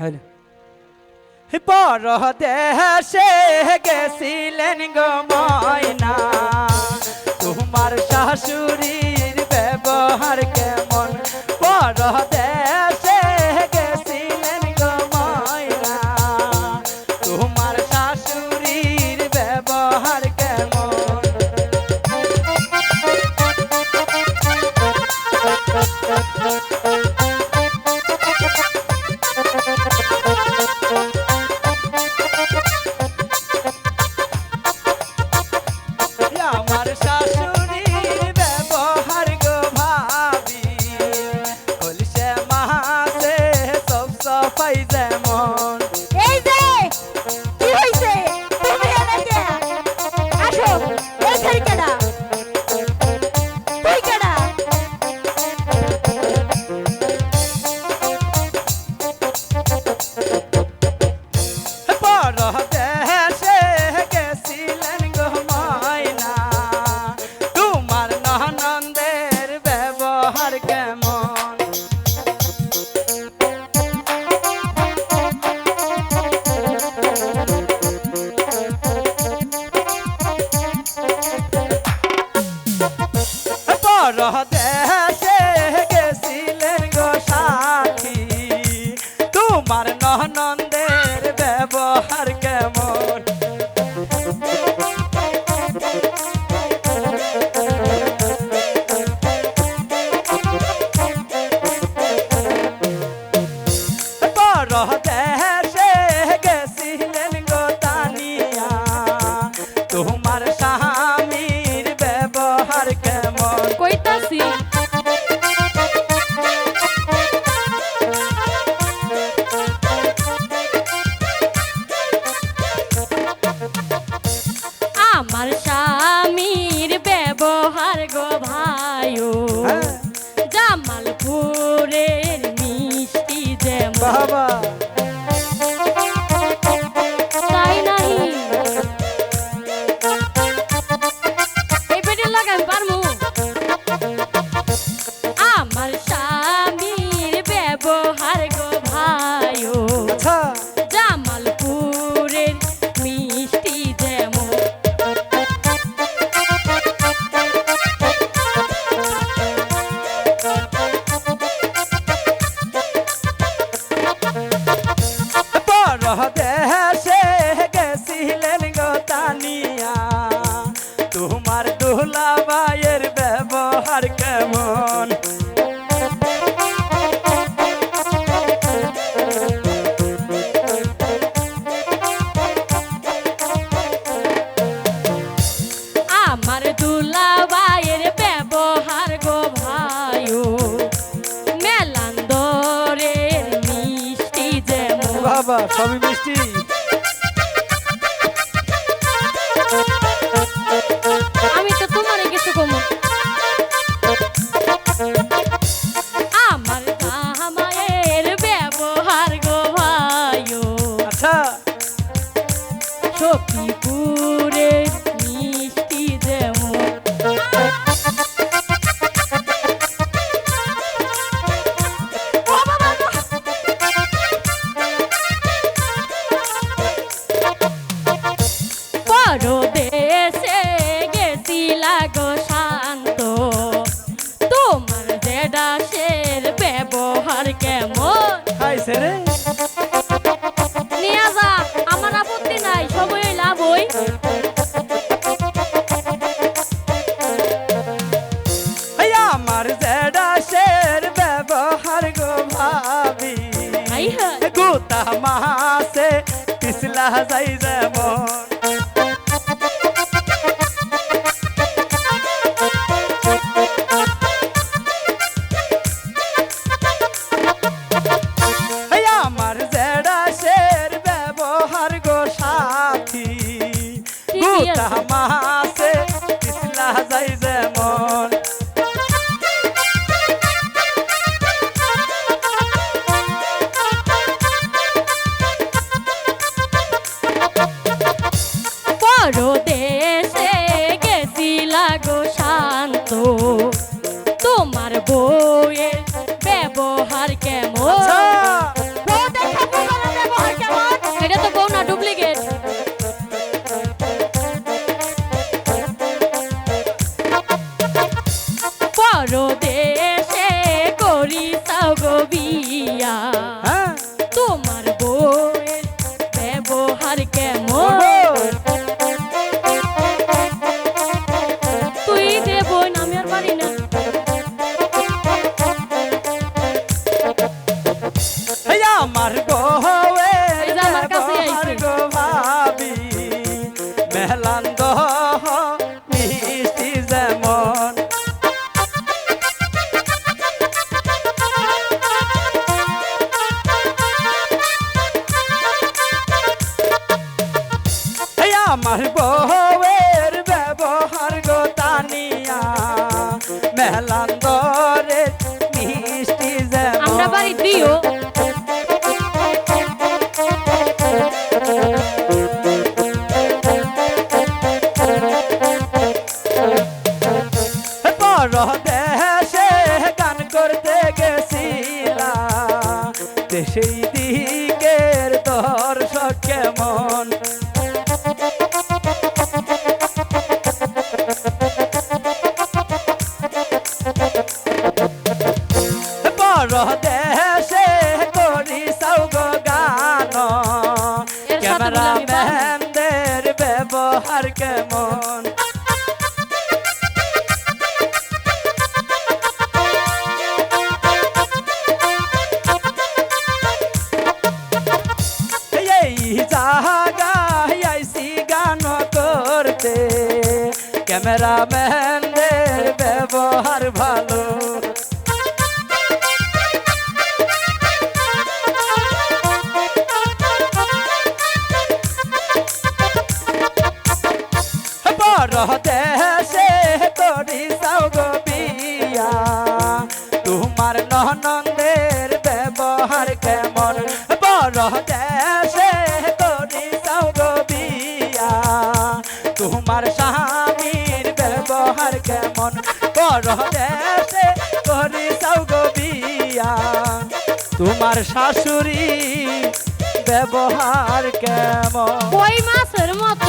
Hello পরদেশে গেছিলেন গো ময়না, তোমার শাশুড়ির ব্যবহার কেমন? পরদেশে গেছিলেন গো ময়না, তোমার শাশুড়ির ব্যবহার কেমন? আমার শাশুড়ির ব্যবহার গো ভাবি, কলসে মাসে সব সফাই যেমন। এই যে কি হইছে? তুমি এনেতে আসো। এই ছেড়ে কেডা? তুই কেডা? পরদেশে গেছিলেন গো ময়না, তোমার ননদের ব্যবহার কেমন? পরদেশে গেছিলেন গো সাথী, তোমার ননদের ব্যবহার কেমন? পরদেশে গেছিলেন গো তানিয়া, তোমার স্বামীর ব্যবহার কেমন? কইতাছি আমার স্বামীর ব্যবহার গো ভাইও, হ্যাঁ, জামালপুরের মিষ্টি যেমন। বাবা তাই নাহি? এই পেটে লাগাই পারমু। আমার স্বামীর ব্যবহার গো ভাইও, আচ্ছা জামালপুরের মিষ্টি যেমন। পরদেশে গেছিলেন গো তানিয়া, তোমার দুলাভাইয়ের ব্যবহার কেমন? আমার দুলাভাইয়ের ব্যবহার গো ভাইও, মেলান্দরের মিষ্টি যেমন। বাবা সবই মিষ্টি। আমি তো তোমারে কিছু কমু। আমার জামাইয়ের ব্যবহার গো ভাইও, আচ্ছা সখীপুরের মিষ্টি যেমন। পরদেশে গেছিলা গো শান্ত, তোমার জেডাসের ব্যবহার কেমন? খাইছে রে নিয়ে যা, আমার আপত্তি নাই, সবই লাভ হই। আমার জেডাসের ব্যবহার গো ভাবি, হাই হাই গোতা মাসে পিছলা যাই যেমন। আমার জেডাসের ব্যবহার গো সাথী, ঠিকই গোতা আছে। মাসে পিছলা যাই যেমন। হ্যাঁ তোমার বউয়ের ব্যবহার কেমন তুই যে বোন আমি আর পারি না এই আমার বউয়ের এই যে আমার কাছে ব্যবহার আইছে। গো ভাবি মেলান্দ মিষ্টি যেমন এই আমার বউয়ের ব্যবহার গো তানিয়া মেলান্দরে মিষ্টি যেমন আমরা বাড়ি দিও পরদেশে গান করতে গেছিলাম সেই দিকের দর্শক কেমন পরদেশে করি সৌগ গান এর সাথে বলে আমি বাঁধবো। ক্যামেরাম্যানদের ব্যবহার কেমন এই জায়গায় আইসি গান করতে ক্যামেরাম্যানদের ব্যবহার ভালো পরদেশে করি সৌগ বিয়া তোমার ননদের ব্যবহার কেমন পরদেশে করি সৌগ বিয়া তোমার স্বামীর ব্যবহার কেমন পরদেশে করি সৌগ বিয়া তোমার শাশুড়ি ব্যবহার কেমন কই মাছের মতো